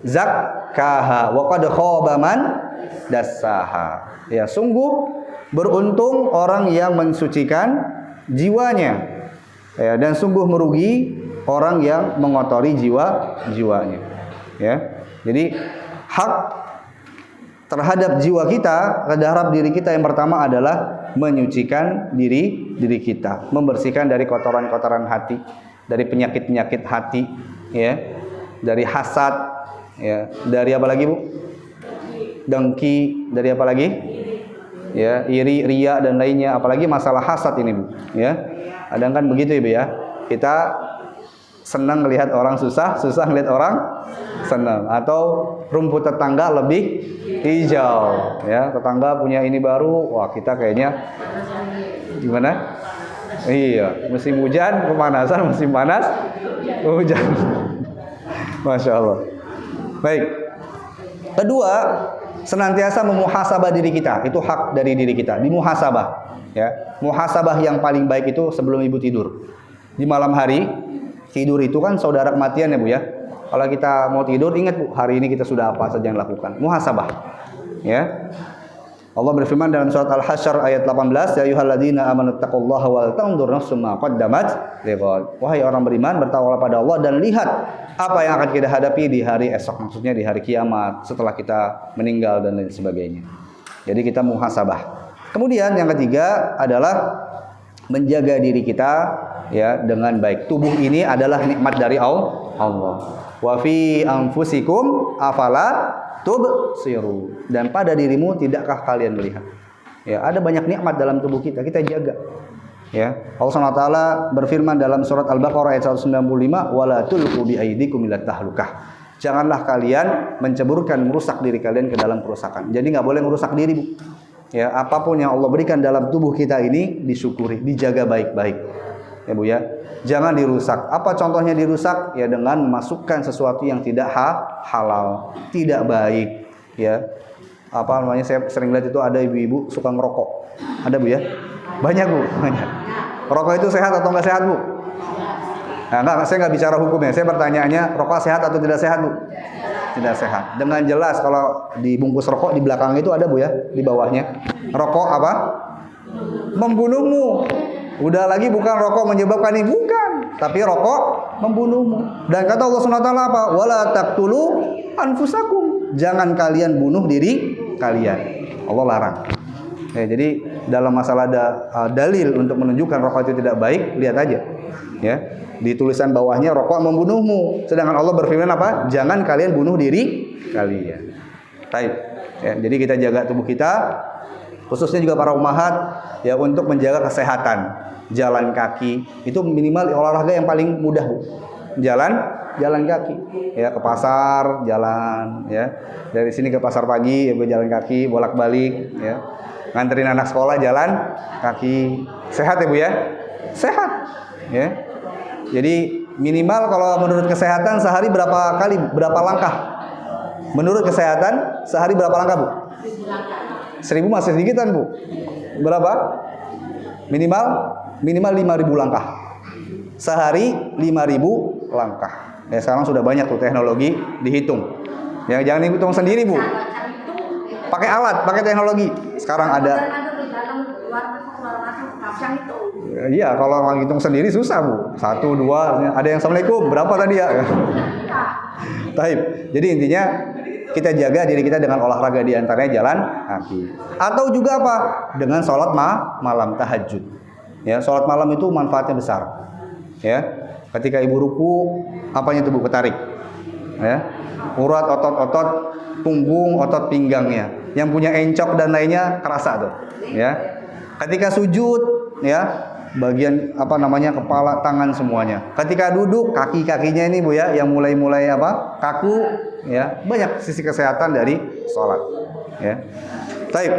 S1: zakkaha wa qad khaba man dassaha. Ya, sungguh beruntung orang yang mensucikan jiwanya. Ya, dan sungguh merugi orang yang mengotori jiwanya. Ya. Jadi hak terhadap jiwa kita, terhadap diri kita yang pertama adalah menyucikan diri kita, membersihkan dari kotoran-kotoran hati, dari penyakit-penyakit hati, ya, dari hasad, ya, dari apa lagi, Bu? Dengki, dari apa lagi? Ya, iri, riya dan lainnya, apalagi masalah hasad ini, Bu, ya. Kadang kan begitu ya, Bu ya. Kita senang melihat orang susah melihat orang senang, atau rumput tetangga lebih hijau, ya. Tetangga punya ini baru, wah kita kayaknya gimana? Iya, musim hujan kepanasan, musim panas hujan. Masya Allah. Baik. Kedua, senantiasa memuhasabah diri kita. Itu hak dari diri kita, dimuhasabah. Ya, muhasabah yang paling baik itu sebelum ibu tidur. Di malam hari, tidur itu kan saudara kematian ya Bu ya. Kalau kita mau tidur, ingat Bu, hari ini kita sudah apa saja yang lakukan. Muhasabah. Ya. Allah berfirman dalam surat Al-Hasyr ayat 18, ya ayyuhalladzina amanu taqullaha wal tanzur nafsum ma qaddamat lighad. Wahai orang beriman, bertakwalah pada Allah dan lihat apa yang akan kita hadapi di hari esok, maksudnya di hari kiamat, setelah kita meninggal dan lain sebagainya. Jadi kita muhasabah. Kemudian yang ketiga adalah menjaga diri kita ya dengan baik. Tubuh ini adalah nikmat dari Allah. Wa fi anfusikum afala tubsiru, dan pada dirimu tidakkah kalian melihat? Ya, ada banyak nikmat dalam tubuh kita jaga. Ya, Allah Subhanahu wa taala berfirman dalam surat Al-Baqarah ayat 195, wala tulqu bi aydikum ila tahlukah. Janganlah kalian merusak diri kalian ke dalam kerusakan. Jadi enggak boleh merusak diri, Bu. Ya, apapun yang Allah berikan dalam tubuh kita ini disyukuri, dijaga baik-baik. Ya, Bu ya. Jangan dirusak. Apa contohnya dirusak? Ya dengan memasukkan sesuatu yang tidak halal, tidak baik, ya. Apa namanya? Saya sering lihat itu ada ibu-ibu suka ngerokok. Ada Bu ya? Banyak Bu, banyak. Rokok itu sehat atau enggak sehat, Bu? Nah, enggak, saya enggak bicara hukumnya. Saya pertanyaannya, rokok sehat atau tidak sehat, Bu? Tidak sehat. Dengan jelas kalau dibungkus rokok di belakang itu ada Bu ya, di bawahnya. Rokok apa? Membunuhmu. Udah lagi bukan rokok menyebabkan ini, bukan, tapi rokok membunuhmu. Dan kata Allah Subhanahu wa taala apa? Wala taqtulu anfusakum. Jangan kalian bunuh diri kalian. Allah larang. Ya, jadi dalam masalah dalil untuk menunjukkan rokok itu tidak baik, lihat aja. Ya, di tulisan bawahnya rokok membunuhmu. Sedangkan Allah berfirman apa? Jangan kalian bunuh diri kalian. Baik. Ya, jadi kita jaga tubuh kita, khususnya juga para ummahat ya, untuk menjaga kesehatan. Jalan kaki itu minimal olahraga yang paling mudah, Bu. Jalan kaki. Ya, ke pasar jalan ya. Dari sini ke pasar pagi ya jalan kaki, bolak-balik ya. Nganterin anak sekolah jalan kaki. Sehat ya, Bu ya? Sehat. Ya. Jadi minimal kalau menurut kesehatan sehari berapa langkah? Menurut kesehatan sehari berapa langkah, Bu? 1000 masih sedikitan, Bu. Berapa? Minimal 5.000 langkah. Sehari 5.000 langkah. Ya, sekarang sudah banyak tuh teknologi dihitung. Ya, jangan dihitung sendiri, Bu. Pakai alat, pakai teknologi. Sekarang ada. Iya, kalau menghitung sendiri susah, Bu. 1, 2, ada yang assalamualaikum, berapa tadi ya? Taib. Jadi intinya kita jaga diri kita dengan olahraga, di antaranya jalan kaki. Atau juga apa? Dengan sholat malam tahajud. Ya, sholat malam itu manfaatnya besar. Ya, ketika ibu ruku, apanya tubuh ketarik? ya. Urat otot-otot punggung, otot pinggangnya. Yang punya encok dan lainnya kerasa tuh, ya. Ketika sujud, ya, bagian kepala, tangan semuanya. Ketika duduk, kaki-kakinya ini Bu ya, yang mulai kaku, ya. Banyak sisi kesehatan dari sholat, ya. Baik.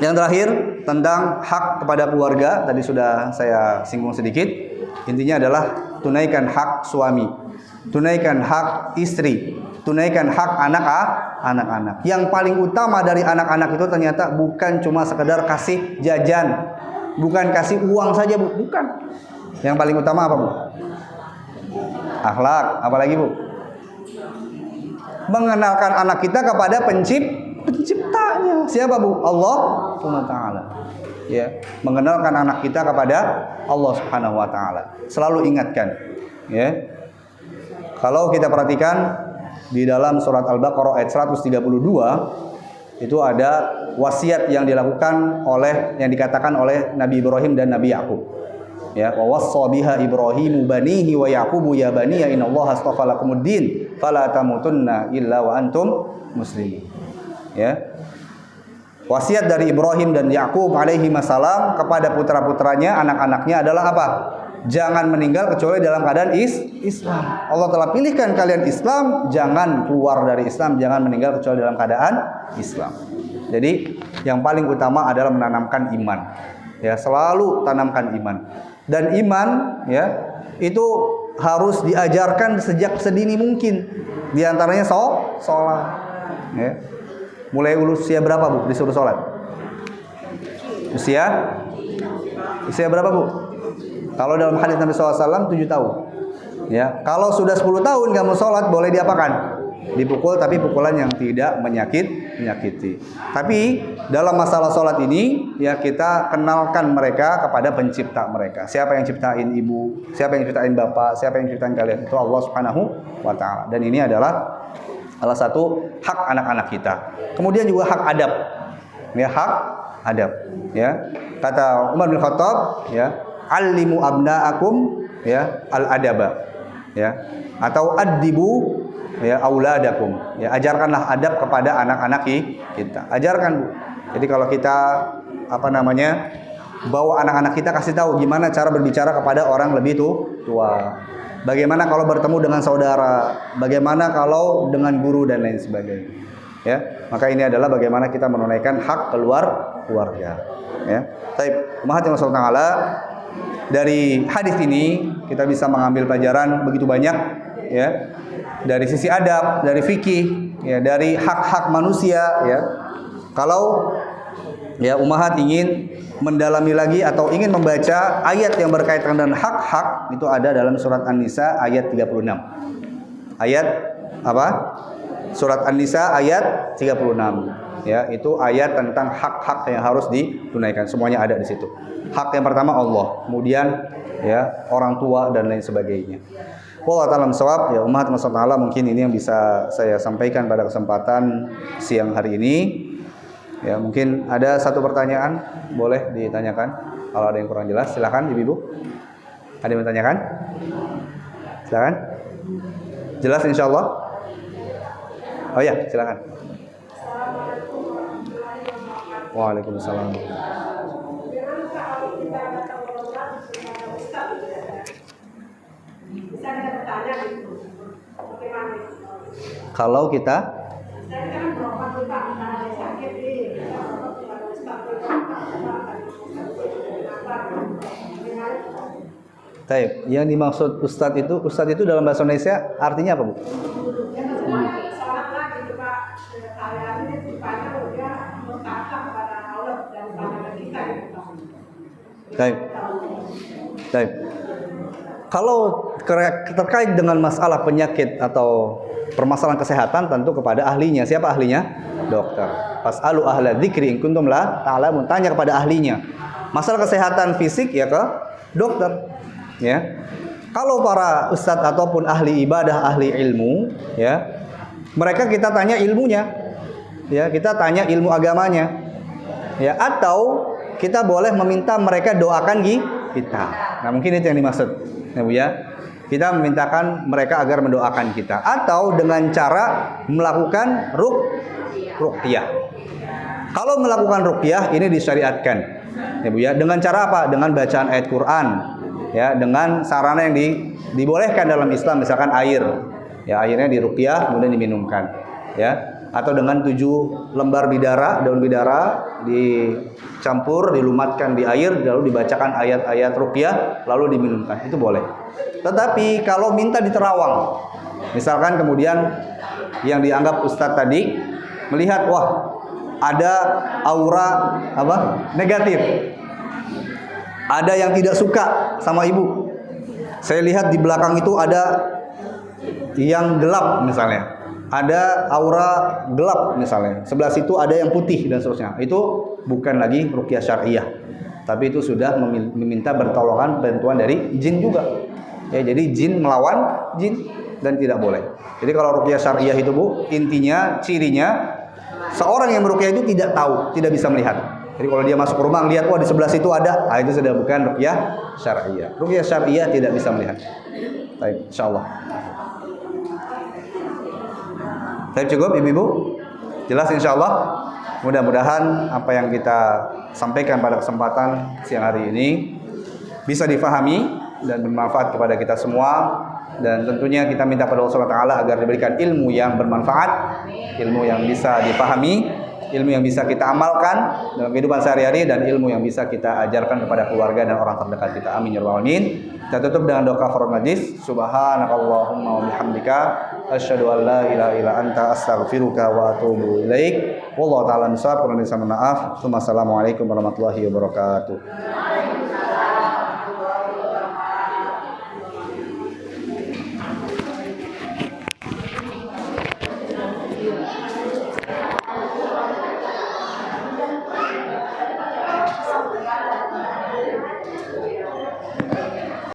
S1: Yang terakhir tentang hak kepada keluarga, tadi sudah saya singgung sedikit. Intinya adalah tunaikan hak suami, tunaikan hak istri, tunaikan hak anak-anak. Yang paling utama dari anak-anak itu ternyata bukan cuma sekedar kasih jajan, bukan kasih uang saja Bu, bukan. Yang paling utama apa Bu? Akhlak, apalagi Bu? Mengenalkan anak kita kepada penciptanya. Siapa Bu? Allah Subhanahu wa taala. Ya, mengenalkan anak kita kepada Allah Subhanahu wa taala. Selalu ingatkan, ya. Kalau kita perhatikan di dalam surat Al-Baqarah ayat 132 itu ada wasiat yang dilakukan yang dikatakan oleh Nabi Ibrahim dan Nabi Yakub. Ya, wa wassa biha Ibrahimu banihi wa Yaqubu ya baniya innallaha astafa lakumuddin fala tamutunna illa wa antum muslimin. Ya. Wasiat dari Ibrahim dan Yakub alaihi salam kepada putra-putranya, anak-anaknya adalah apa? Jangan meninggal kecuali dalam keadaan Islam. Allah telah pilihkan kalian Islam, jangan keluar dari Islam, jangan meninggal kecuali dalam keadaan Islam. Jadi yang paling utama adalah menanamkan iman. Ya, selalu tanamkan iman. Dan iman, ya, itu harus diajarkan sejak sedini mungkin. Di antaranya sholat. Ya. Mulai usia berapa Bu disuruh sholat? Usia berapa Bu? Kalau dalam hadis Nabi SAW 7 tahun. Ya, kalau sudah 10 tahun kamu sholat boleh diapakan? Dipukul, tapi pukulan yang tidak menyakiti. Tapi dalam masalah sholat ini, ya, kita kenalkan mereka kepada pencipta mereka. Siapa yang ciptain ibu? Siapa yang ciptain bapak? Siapa yang ciptain kalian? Itu Allah Subhanahu wa taala. Dan ini adalah salah satu hak anak-anak kita. Kemudian juga hak adab. Ya, hak adab. Ya. Kata Umar bin Khattab, ya, "Allimu abna'akum, ya, al-adaba." Ya. Atau addibu, ya, auladakum. Ya, ajarkanlah adab kepada anak-anak kita. Ajarkan Bu. Jadi kalau kita bawa anak-anak kita, kasih tahu gimana cara berbicara kepada orang lebih tua. Bagaimana kalau bertemu dengan saudara, bagaimana kalau dengan guru dan lain sebagainya. Ya, maka ini adalah bagaimana kita menunaikan hak keluarga. Ya. Baik, umat Allah Taala, dari hadis ini kita bisa mengambil pelajaran begitu banyak, ya. Dari sisi adab, dari fikih, ya, dari hak-hak manusia, ya. Kalau ya umahat ingin mendalami lagi atau ingin membaca ayat yang berkaitan dengan hak-hak, itu ada dalam surat An-Nisa ayat 36. Ayat apa? Surat An-Nisa ayat 36. Ya, itu ayat tentang hak-hak yang harus ditunaikan. Semuanya ada di situ. Hak yang pertama Allah, kemudian ya orang tua dan lain sebagainya. Wallahu ta'ala shawab. Ya, umat Allah, mungkin ini yang bisa saya sampaikan pada kesempatan siang hari ini. Ya, mungkin ada satu pertanyaan, boleh ditanyakan. Kalau ada yang kurang jelas, silakan Ibu-ibu. Ada yang bertanyakan? Silakan. Jelas insyaallah? Oh ya, silakan. Waalaikumsalam. Kalau kita Taib, yang dimaksud Ustadz itu dalam bahasa Indonesia artinya apa Bu? Taib. Taib. Kalau terkait dengan masalah penyakit atau permasalahan kesehatan, tentu kepada ahlinya. Siapa ahlinya? Dokter. Fas'alu ahla dzikri in kuntum la ta'lamun. Tanya kepada ahlinya. Masalah kesehatan fisik ya ke dokter. Ya. Kalau para ustadz ataupun ahli ibadah, ahli ilmu, ya, mereka kita tanya ilmunya. Ya, kita tanya ilmu agamanya. Ya, atau kita boleh meminta mereka doakan kita. Nah, mungkin itu yang dimaksud. Ya, Bu ya. kita memintakan mereka agar mendoakan kita, atau dengan cara melakukan ruqyah. Kalau melakukan ruqyah ini disyariatkan, ya Bu ya, dengan cara apa? Dengan bacaan ayat Quran, ya, dengan sarana yang dibolehkan dalam Islam, misalkan air, ya, airnya diruqyah kemudian diminumkan, ya, atau dengan 7 lembar bidara, daun bidara dicampur, dilumatkan di air, lalu dibacakan ayat-ayat ruqyah, lalu diminumkan, itu boleh. Tetapi kalau minta di terawang, misalkan kemudian yang dianggap ustadz tadi melihat, wah, ada aura negatif, ada yang tidak suka sama ibu, saya lihat di belakang itu ada yang gelap misalnya, ada aura gelap misalnya, sebelah situ ada yang putih dan seterusnya, itu bukan lagi ruqyah syariah, tapi itu sudah meminta pertolongan, bantuan dari jin juga. Ya, jadi jin melawan jin dan tidak boleh. Jadi kalau ruqyah syariah itu Bu, intinya, cirinya seorang yang meruqyah itu tidak tahu, tidak bisa melihat. Jadi kalau dia masuk rumah lihat, wah, di sebelah situ ada, itu sudah bukan ruqyah syariah. Ruqyah syariah tidak bisa melihat. Baik, insyaallah. Baik, cukup Ibu-ibu? Jelas insyaallah? Mudah-mudahan apa yang kita sampaikan pada kesempatan siang hari ini bisa difahami dan bermanfaat kepada kita semua, dan tentunya kita minta pada Allah Subhanahu wa taala agar diberikan ilmu yang bermanfaat, ilmu yang bisa dipahami, ilmu yang bisa kita amalkan dalam kehidupan sehari-hari, dan ilmu yang bisa kita ajarkan kepada keluarga dan orang terdekat kita. Amin ya rabbal alamin. Kita tutup dengan doa kafaratul majlis. Subhanakallahumma wa bihamdika asyhadu an la ilaha illa anta astaghfiruka wa atubu ilaik. Wallahu taala misal, kurang bisa maaf. Wassalamualaikum warahmatullahi wabarakatuh.